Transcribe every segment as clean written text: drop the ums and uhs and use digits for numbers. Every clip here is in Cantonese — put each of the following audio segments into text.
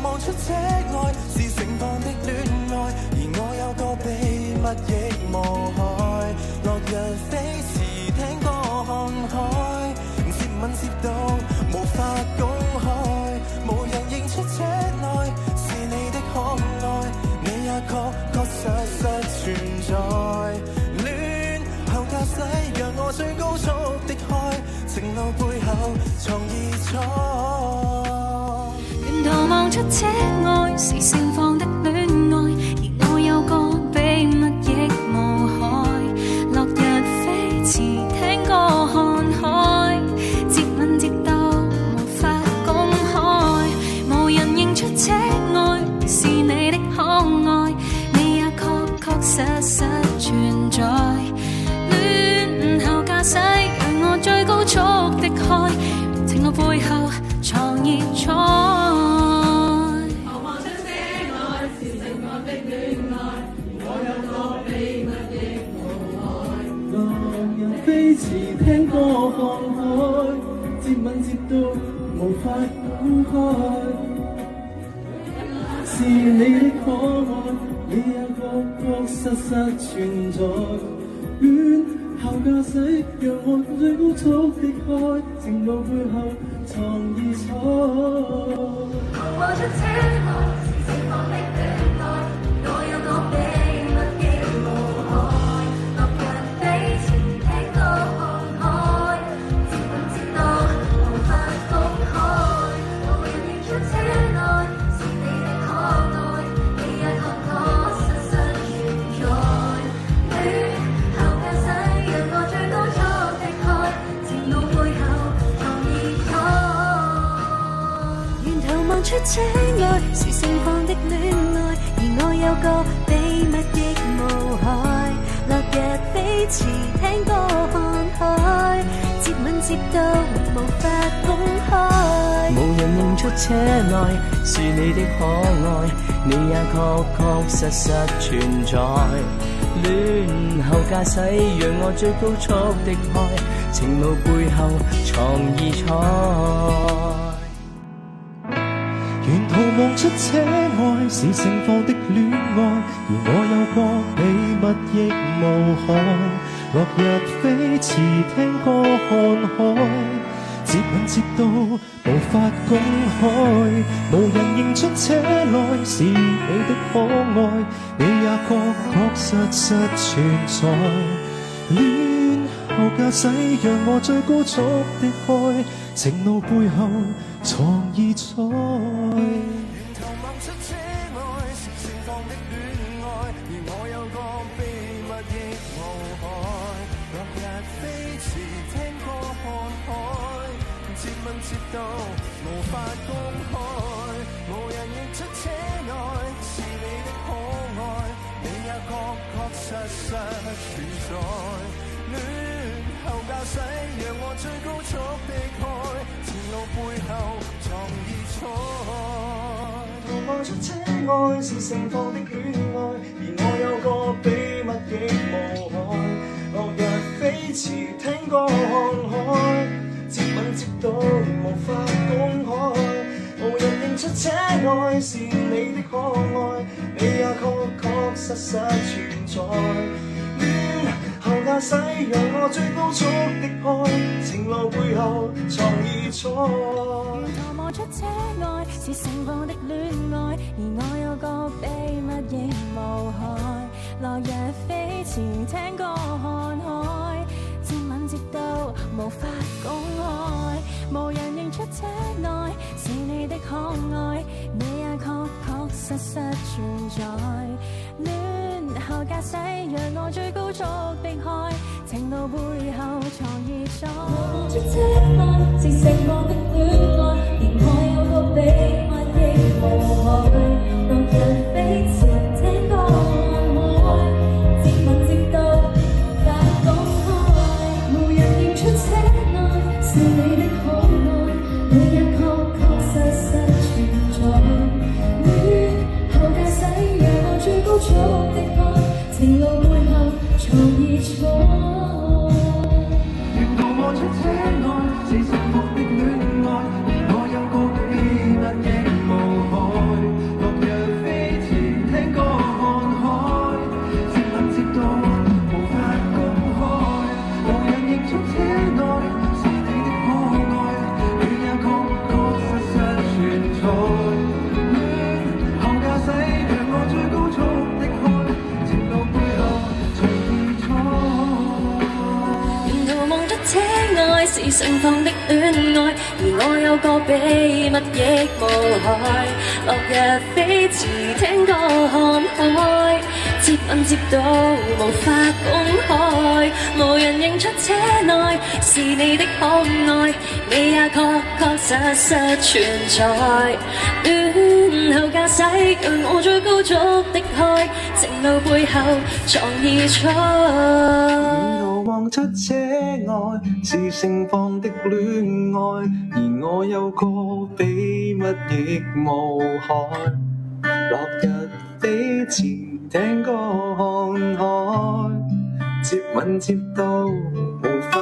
望出這愛是盛放的戀愛，而我有個秘密亦無害。落日飛馳，聽歌看海，接吻接到無法公開，無人認出這愛是你的可愛，你也確確實實存在。戀後駕駛讓我最高速的開，情路背後藏異彩。沿途望出這愛是盛放的戀愛，而我有個秘密亦無害。落日飛馳，聽歌看海，接吻接到無法公開，無人認出這愛是你的可愛，你也確確實實存在。戀後駕駛讓我最高速的開，情路背後藏異彩。飛馳聽歌看海，接吻接到無法公開，是你的可愛，你也確確實實存在。戀後駕駛讓我最高速的開，情路背後藏異彩。望出這愛是盛放的戀愛，我有個秘密亦無害。落日飛馳，聽歌看海，接吻接到無法公開，無人認出這愛是你的可愛，你也確確實實存在。戀後駕駛讓我最高速的開，情路背後藏異彩。沿途望出這愛是盛放的戀愛，而我有個秘密亦無害。落日飛馳，聽歌看海，接吻接到無法公開，無人認出這愛是你的可愛，你也確確實實存在。戀後駕駛讓我最高速的開，情路背後藏異彩。沿途望出這愛是盛放的戀愛，而我有個秘密亦無害。落日飛馳，聽歌看海，接吻接到無法公開，無人認出這愛是你的可愛，你也確確實實存在。戀後駕駛讓我最高速的開，情路背後藏異彩。沿途望出這愛是盛放的戀愛，而我有個秘密亦無害。落日飛馳，聽歌看海，接吻接到無法公開，無人認出這愛是你的可愛，你也確確實實存在。戀後駕駛讓我最高速的開，前路背後藏異彩。望出這愛是盛放的戀愛，而我有個秘密亦無害。落日飛馳，聽歌看海，接吻接到無法公開，無人認出這愛是你的可愛，你也確確實實存在。後駕駛讓我最高速的開，情路背後藏異彩。沿途望出這愛是盛放的戀愛，而我有個秘密亦無害。落日飛馳，聽歌看海，接吻接到無法公開，無人認出這愛是你的可愛，你也確確實實存在。戀後駕駛讓我最高速的開，情路背後藏異彩。望出這愛是盛放的戀愛，而我有個秘密亦無害。落日飛馳，聽歌看海，接吻接到無法公開，無人認出這愛是你的可愛，你也確確實實存在。戀後駕駛讓我最高速的開，情路背後藏異彩。沿途望出這愛是盛放的戀愛，而我有個秘密亦盛放的戀愛，而我有個秘密亦無害。落日飛馳，聽歌看海，接吻接到無法公開，無人認出車內是你的可愛，你也確確實實存在。戀後駕駛，讓我最高速的開，情路背後藏意在。途望出車外是盛放的戀愛，而我有個秘密亦無害。落日飛馳，聽歌看海，接吻接到無法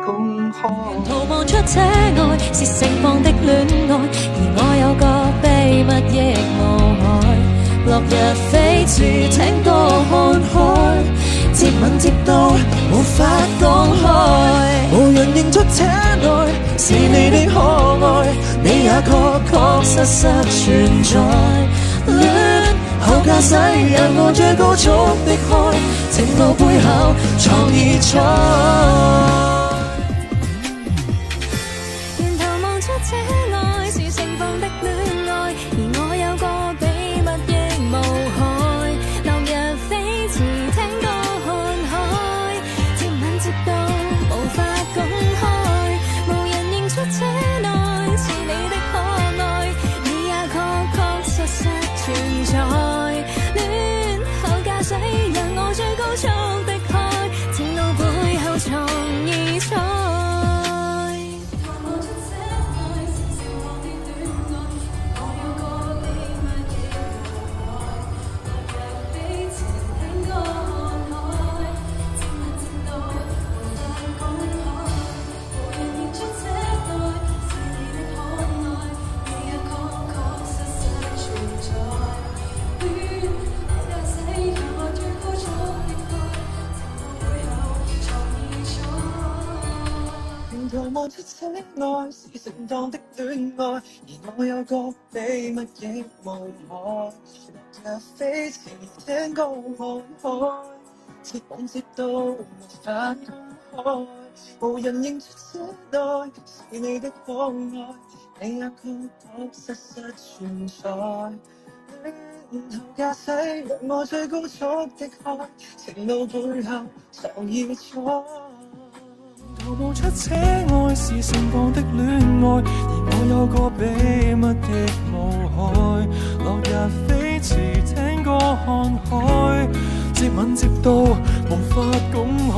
公開。途望出車外是盛放的戀愛，而我有個秘密亦無害。落日飛馳，聽歌看海，接吻接到無法公開，無人認出車內是你的可愛，你也確確實實存在。戀後駕駛，讓我最高速的開，情路背後藏意在。沿途望出車外是盛放的戀愛，而我有個秘密亦無害。落日飛馳，聽歌看海，接吻接到無法公開，無人認出車內是你的可愛，你也確確實實存在。戀後駕駛，讓我最高速的開，情路背後藏意在。途望出車內是盛放的戀愛，而我有個秘密亦無害。落日飛馳，聽歌看海，接吻接到無法公開，無人認出車內是你的可愛，你也確確實實存在。戀後駕駛，讓我最高速的開，情路背後藏意在。途望出車外是盛放的戀愛，而我有個秘密亦無害。落日飛馳，聽歌看海，接吻接到無法公開，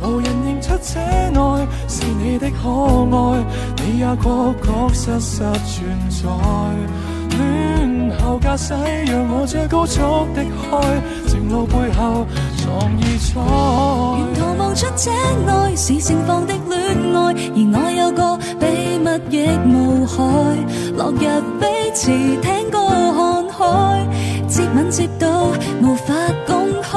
無人認出車內是你的可愛，你也確確實實存在。戀後駕駛，讓我最高速的開，情路背後藏意在。沿途望出車內是盛放的戀愛，而我有個秘密亦無害。落日飛馳，聽歌看海，接吻接到無法公開，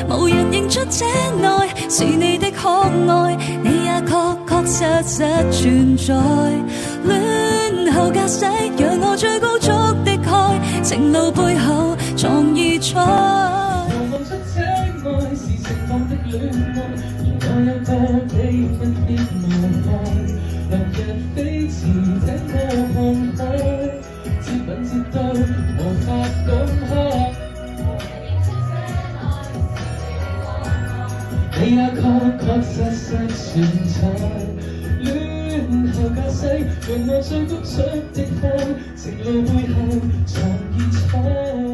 無人認出車內是你的可愛，你也確確實實存在。戀後駕駛，讓我最高速的開，情路背後藏意在。途望出車外是盛放的戀愛，而我有個秘密亦無害。落日飛馳，聽歌看海，接吻接到無法公開，你也確確實實存在。戀後駕駛，讓我最高速的開，情路背後藏意在。